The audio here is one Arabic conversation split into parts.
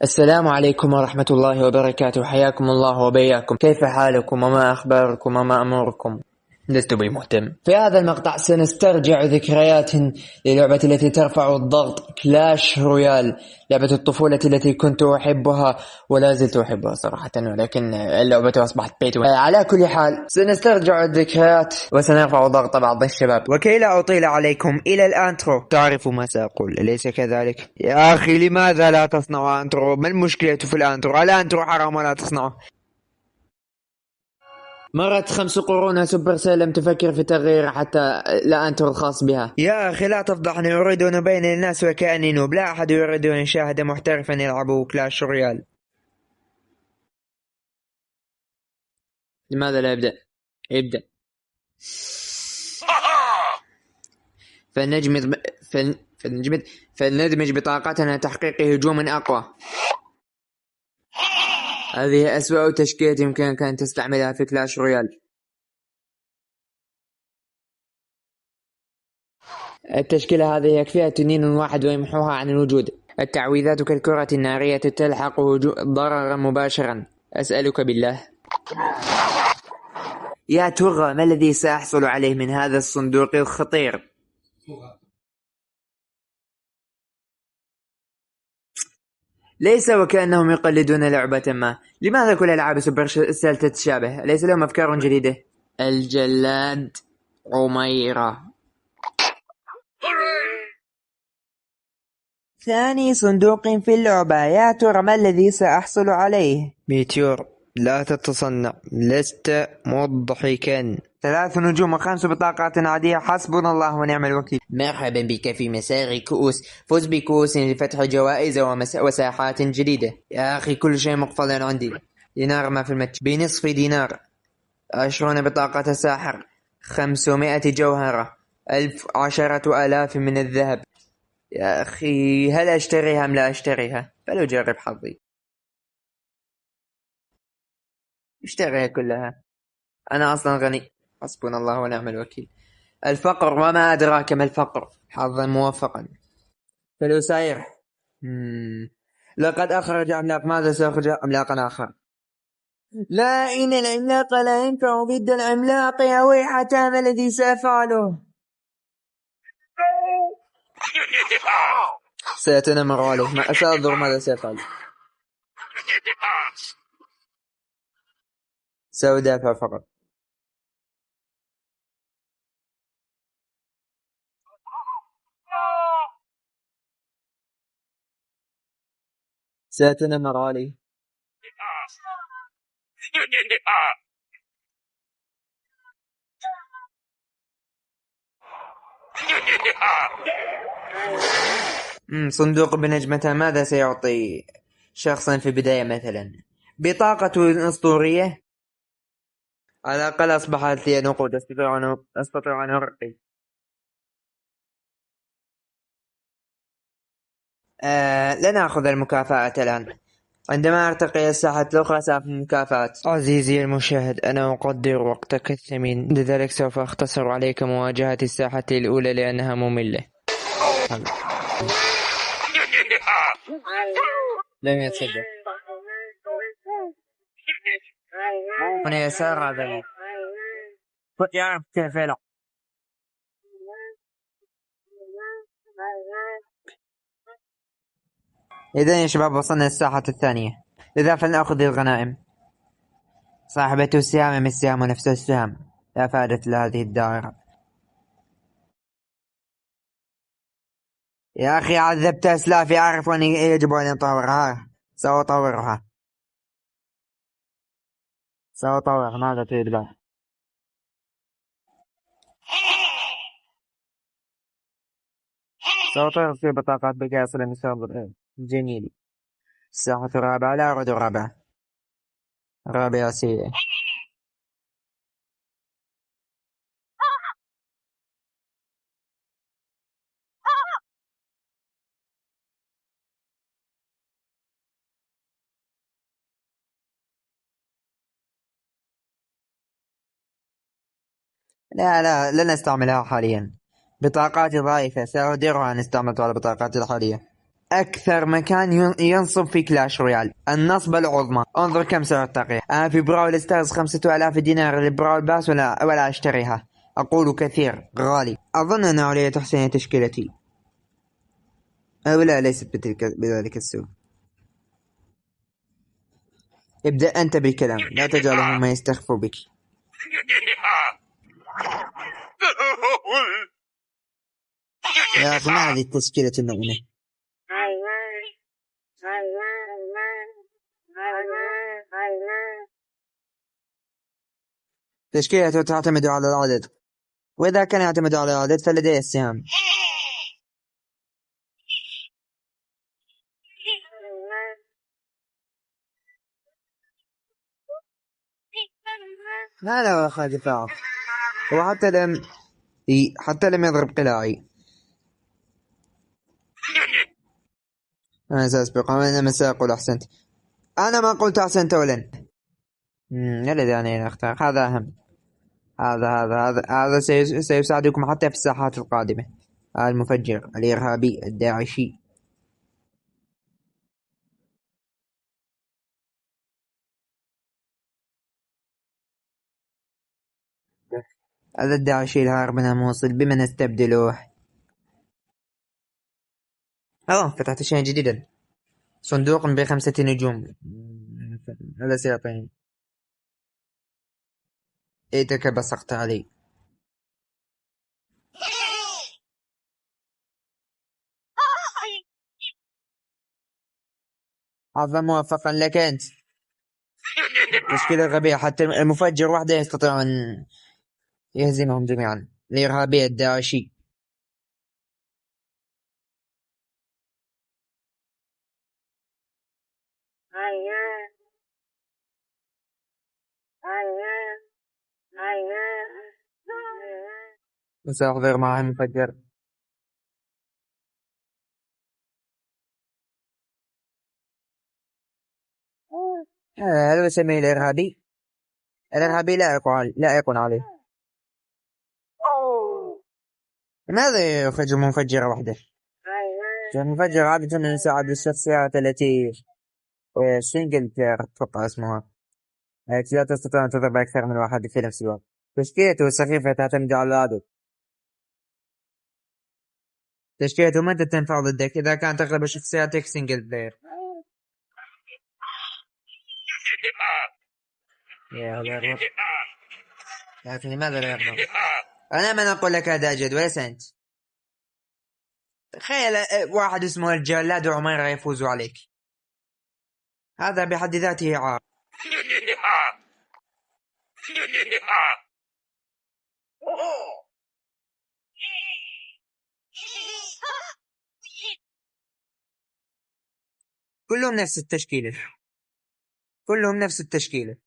السلام عليكم ورحمة الله وبركاته. حياكم الله وبياكم. كيف حالكم وما أخباركم وما أموركم؟ لست بمهتم. في هذا المقطع سنسترجع ذكريات للعبة التي ترفع الضغط، كلاش رويال، لعبة الطفولة التي كنت أحبها ولا زلت أحبها صراحة، ولكن اللعبة أصبحت بيت. على كل حال سنسترجع الذكريات وسنرفع ضغط بعض الشباب. وكي لا أطيل عليكم، إلى الأنترو. تعرف ما سأقول أليس كذلك؟ يا أخي لماذا لا تصنع أنترو؟ ما المشكلة في الأنترو؟ الأنترو حرام ولا تصنعه. مرت 5 قرون سوبر سيل لم تفكر في تغيير حتى لا أنترو الخاص بها. يا أخي لا تفضحني، أريد أن أبين للناس وكأني نوب، لا أحد يريد أن يشاهد محترفا يلعب كلاش رويال. لماذا لا يبدأ؟ ابدأ. فلندمج بطاقتنا تحقيق هجوم أقوى. هذه أسوأ تشكيلة يمكنك أن تستعملها في كلاش رويال. التشكيلة هذه يكفيها تنين واحد ويمحوها عن الوجود. التعويذات كالكرة النارية تلحق ضررا مباشرا. أسألك بالله، يا ترى ما الذي سأحصل عليه من هذا الصندوق الخطير؟ ليس وكأنهم يقلدون لعبة ما. لماذا كل ألعاب سوبر سيل تتشابه؟ ليس لهم أفكار جديدة؟ الجلاد عميرة. ثاني صندوق في اللعبة، يا ترى ما الذي سأحصل عليه؟ ميتيور. لا تتصنع، لست مضحكا. 3 نجوم و5 بطاقات عادية. حسبنا الله ونعم الوكيل. مرحبا بك في مسار كؤوس. فوز بكؤوس لفتح جوائز وساحات جديدة. يا أخي كل شيء مقفل عندي. دينار ما في المتش، بنصف دينار. 20 بطاقة ساحر، 500 جوهرة، 10,000 من الذهب. يا أخي هل أشتريها أم لا أشتريها؟ فلأجرب حظي. اشتريها كلها، أنا أصلا غني. حسبنا الله ونعم الوكيل. الفقر وما أدراك ما الفقر. حظا موفقا. فلوساير. لقد أخرج عملاق. ماذا سيخرج عملاقا آخر؟ لا، إن العملاق لا ينفع ضد العملاق. يا ويحتى ما الذي سأفعله؟ سيتنمر عليه. سأنظر ماذا سيفعل. سأدافع فقط. سيتنمر عليه. صندوق بنجمة. ماذا سيعطي شخصا في البداية؟ مثلا بطاقة أسطورية. على الأقل أصبحت لي نقود أستطيع أن أرقي. لن أخذ المكافأة الآن. عندما أرتقي الساحة الأخرى سأخذ المكافأة. عزيزي المشاهد، أنا أقدر وقتك الثمين، لذلك سوف أختصر عليك مواجهة الساحة الأولى لأنها مملة. لم يتصدق. هنا يسار هذا كنت يعرف كيف يلعب. إذن يا شباب وصلنا للساحة الثانية، لذا فلنأخذ الغنائم. صاحبة السهام من السهام ونفس السهام. لا فائدة لهذه الدائرة. يا أخي عذبت أسلافي، أعرف أني يجب أن أطورها. سأطورها. ماذا تريد بعد؟ سأطور في بطاقات بكي أصل المستقبل. جميل. الساحة الرابعة. لا أريد الرابعة. الرابعة سيئة. لا لن أستعملها حاليا. بطاقاتي ضعيفة، سأديرها أن استعملت على بطاقاتي الحالية. أكثر مكان ينصب في كلاش رويال، النصبة العظمى. انظر كم سعر التقية. أنا في براول ستارز 5000 دينار للبراول باس ولا أشتريها. أقول كثير غالي. أظن أن علي تحسين تشكيلتي، أو لا، ليست بذلك السوء. ابدأ أنت بالكلام، لا تجعلهم ما يستخفوا بك. يا أخي، ما هذه التشكيلة النؤمنة. تشكيلته تعتمد على العدد، وإذا كان يعتمد على العدد فلدي السهام. هذا هو أخذ دفاعه، وحتى لم يضرب قلاعي. أنا سأسبق، أنا سأقول أحسنت. أنا ما قلت أحسنت ولن. الذي يعني أختار هذا أهم. هذا سيساعدكم حتى في الساحات القادمة. المفجر الإرهابي الداعشي. هذا الداعشي الهارب من الموصل، بما نستبدله؟ فتحت شيئا جديدا. صندوق ب5 نجوم. هذا سيعطيني. إيتك بصقت علي. عفوا، موفقا لك أنت. تشكيلة غبية، حتى المفجر وحده يستطيع أن يهزمهم جميعا. الإرهابي الداعشي. وسأحضر معه المفجر. هل يسميه الإرهابي؟ الإرهابي لائق عليه. لماذا يخرج منفجرة وحده؟ المفجر عادة يساعد الشخصيات التي سنجل بلاير، أتوقع اسمها، التي لا تستطيع أن تضرب أكثر من واحد في نفس الوقت. تشكيلته السخيفة تعتمد على العدد. تشكيلته متى تنفع ضدك؟ إذا كانت أغلب شخصياتك سنجل بلاير. يا الله، لكن لماذا لا يغضب؟ أنا من أقول لك هذا جد وليس أنت. تخيل واحد اسمه الجلاد وعميرة يفوز عليك، هذا بحد ذاته عار. كلهم نفس التشكيلة، كلهم نفس التشكيلة.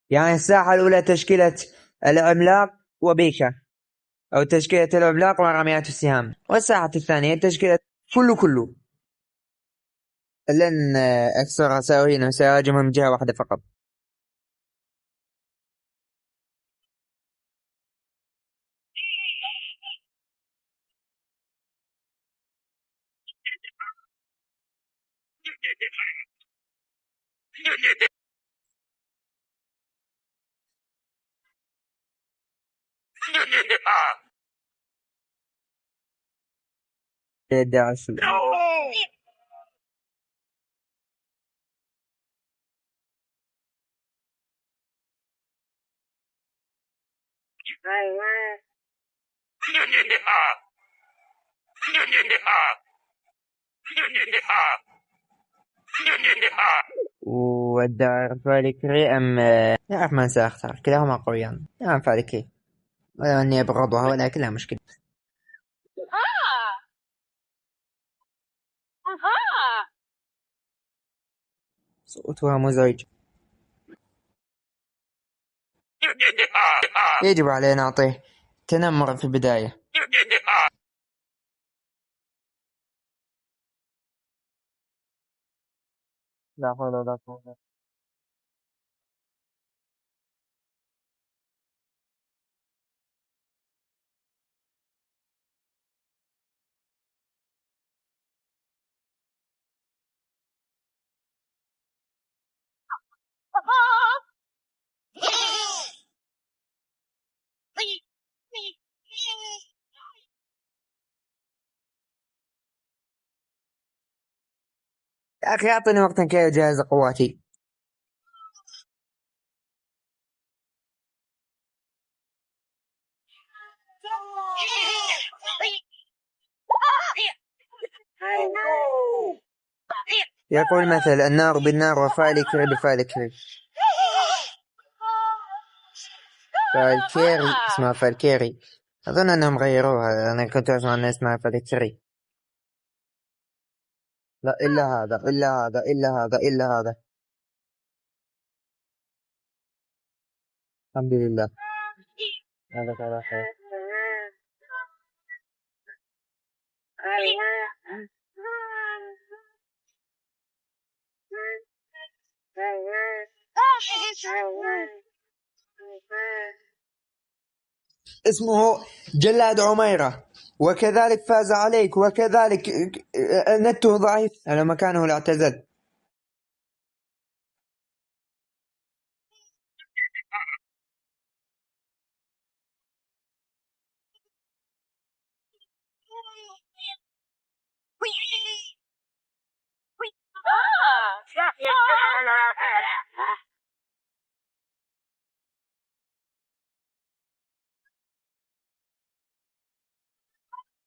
يعني الساحة الأولى تشكيلة العملاق وبيكا، أو تشكيلة العملاق ورميات السهام، والساحة الثانية تشكيلة كله. لن أكثر ساوين، سأهاجمهم من جهة واحدة فقط. داعش. والدار فالكري أم لا أعرف من سأختار، كلاهما قويان. نعم فالكري، ولو أني أبغضها، ولكن لا مشكلة. صوتها مزعج. يجب علينا نعطيه تنمر في البداية. لا حول ولا قوة. يا أخي أعطني وقتا كي أجهز قواتي. يقول مثل النار بالنار وفالكري بفالكري. فالكيري اسمها فالكيري، أظن أنهم غيروها. أنا كنت أسمع أنها اسمها فالكيري. لا إلا هذا إلا هذا إلا هذا إلا هذا. الحمد لله هذا كان خير. اسمه جلاد عميرة، وكذلك فاز عليك، وكذلك نته ضعيف على مكانه لاعتزل.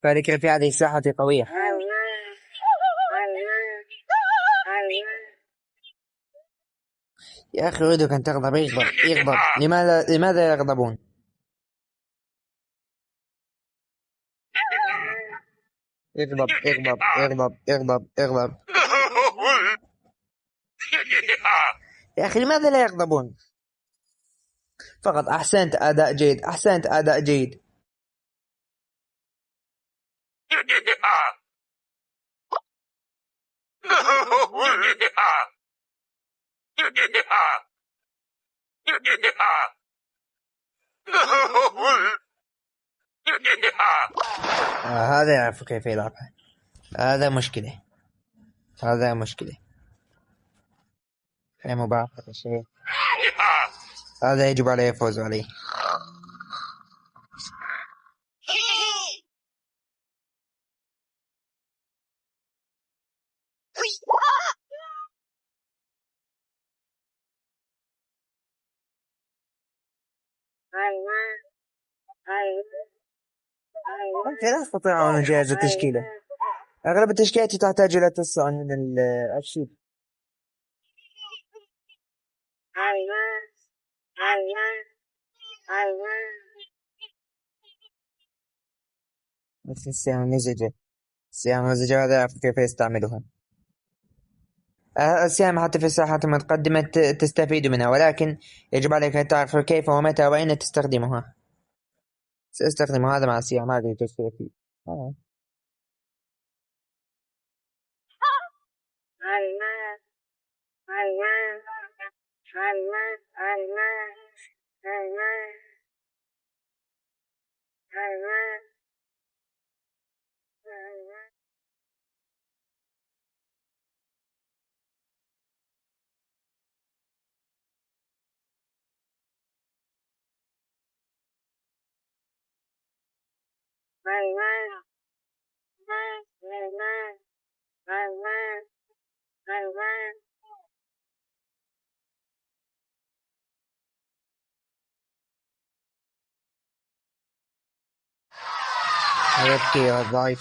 فالكري في هذه الساحة قوية. يا أخي أريدك أن تغضب. يغضب. لماذا يغضبون؟ اغضب اغضب اغضب اغضب اغضب. يا أخي لماذا لا يغضبون؟ فقط أحسنت، أداء جيد، أحسنت، أداء جيد. هذا يعرف كيف يلعبها. هذا مشكلة. هذا مشكلة. هي مباراة شيء. هذا يجب عليه الفوز عليه. أنت لا تستطيع أن تجهز التشكيلة. أغلب التشكيلات تحتاج إلى تصنع من الأرشيف. مثل السهام المزجة. السهام المزجة هذا يعرف كيف يستعملها. السهام حتى في الساحات المتقدمة تستفيد منها، ولكن يجب عليك أن تعرف كيف ومتى وأين تستخدمها. سأستخدم هذا مع السهام هذه تشتري. يبكي يا ضعيف.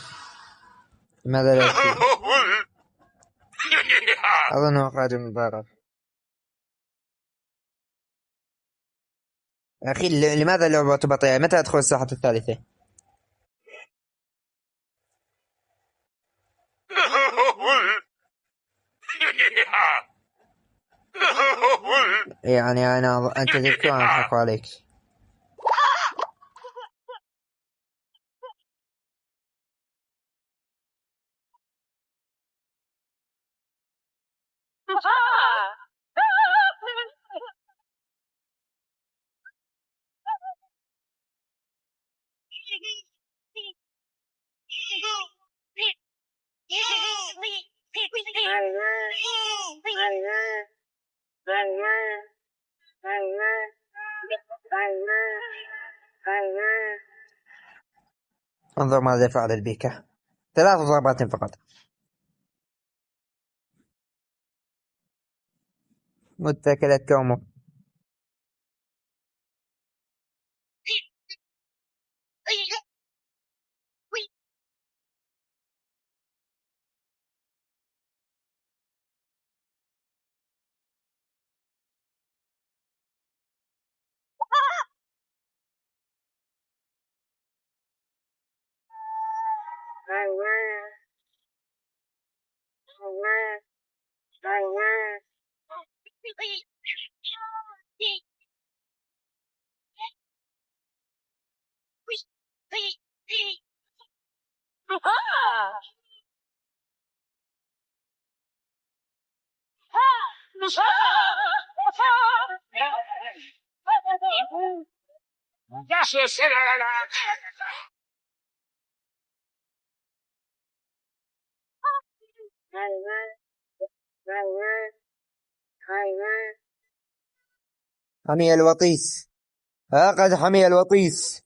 لماذا لا يبكي؟ أظنه خارج المباراة. أخي لماذا اللعبة بطيئة؟ متى أدخل الساحة الثالثة؟ يعني أنت تبكي وأنا أضحك عليك. انظر ماذا فعل البيكا. 3 ضربات فقط. متكلة كومو. حمي الوطيس. قد حمي الوطيس.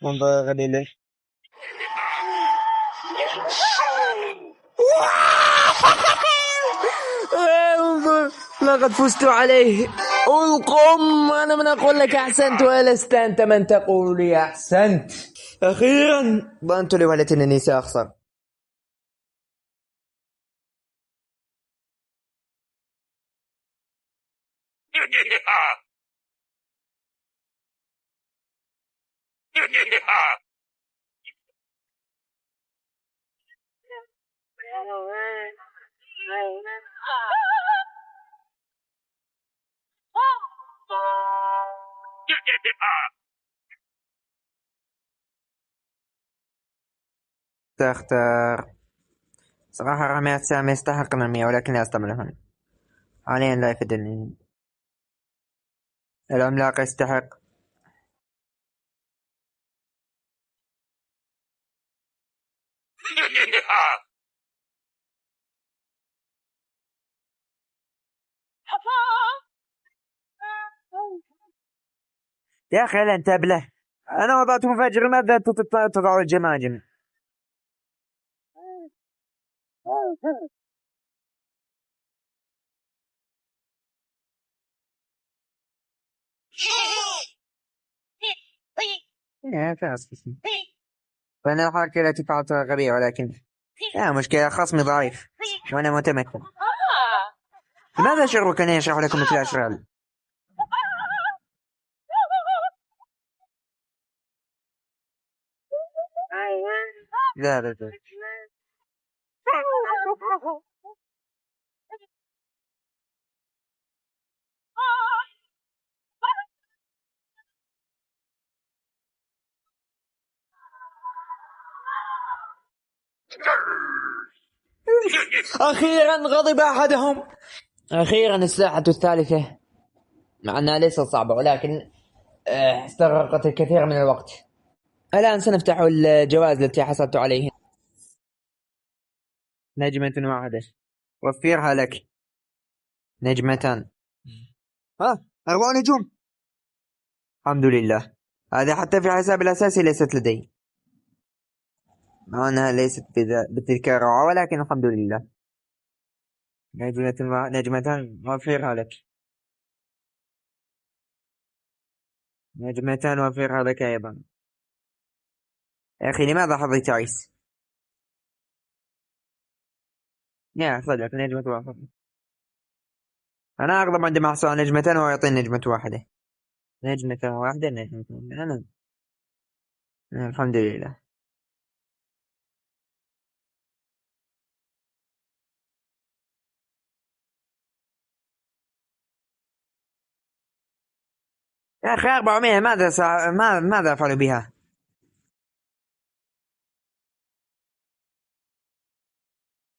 انظر غليله. انظر، لقد فزت عليه. القم. أنا من أقول لك أحسنت، ولست أنت من تقول لي أحسنت. أخيرا ظننت لوهلة أنني سأخسر. تختار. صراحة رميات سامي يستحق المية، ولكن لا أستعملها حاليا. لا يفيدني. العملاق يستحق. يا أخي لا انتبه له. أنا وضعت مفجر، ماذا تضع الجماجم؟ يا فاسد. فأنا الحركة التي فعلتها غبية، ولكن لا مشكلة، خصمي ضعيف وأنا متمكن. لماذا شعرك أن يشرح لكم مثل أشرال؟ لا لا لا. أخيرا غضب أحدهم. أخيرا الساعة الثالثة، مع أنها ليست صعبة، ولكن استغرقت الكثير من الوقت. الآن سنفتح الجوائز التي حصلت عليها. نجمة واحدة، وفرها لك. نجمتان. 4 نجوم. الحمد لله. هذا حتى في حساب الأساسي ليست لدي، مع أنها ليست بتلك الروعة، ولكن الحمد لله. نجمتان أوفرها لك. نجمتان أوفرها لك أيضا. يا أخي لماذا حظي تعيس؟ يا صدق نجمة واحدة. أنا أغضب عندما أحصل على نجمتين ويعطيني نجمة واحدة. نجمة واحدة. أنا الحمد لله. يا أخي 400 ماذا أفعل بها؟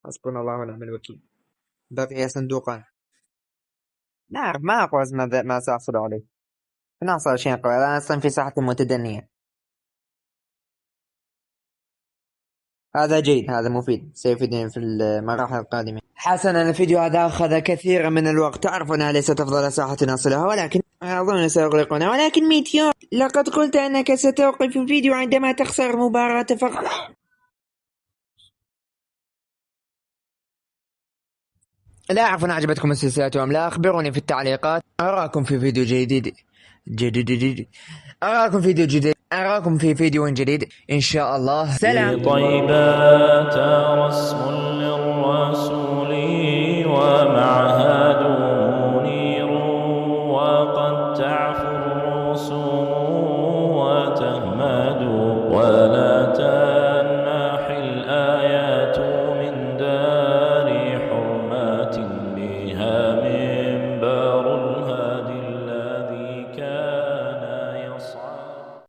حسبنا الله ونعم الوكيل. بقي صندوقان. لا أعرف، ما أقوى ما سأحصل عليه. أنا أحصل شيء قوي. أنا أصلا في ساحة متدنية. هذا جيد، هذا مفيد، سيفيدني في المراحل القادمة. حسنا، الفيديو هذا أخذ كثيرا من الوقت. تعرف أنها ليست أفضل ساحة نصلها، ولكن أظن سيغلقنا. ولكن ميتيور، لقد قلت أنك ستوقف الفيديو عندما تخسر مباراة فقط. لا أعرف إن أعجبتكم السلسلة أم لا. أخبروني في التعليقات. أراكم في فيديو جديد. أراكم في فيديو جديد إن شاء الله. سلام. طيبات رسم للرسول ومعهد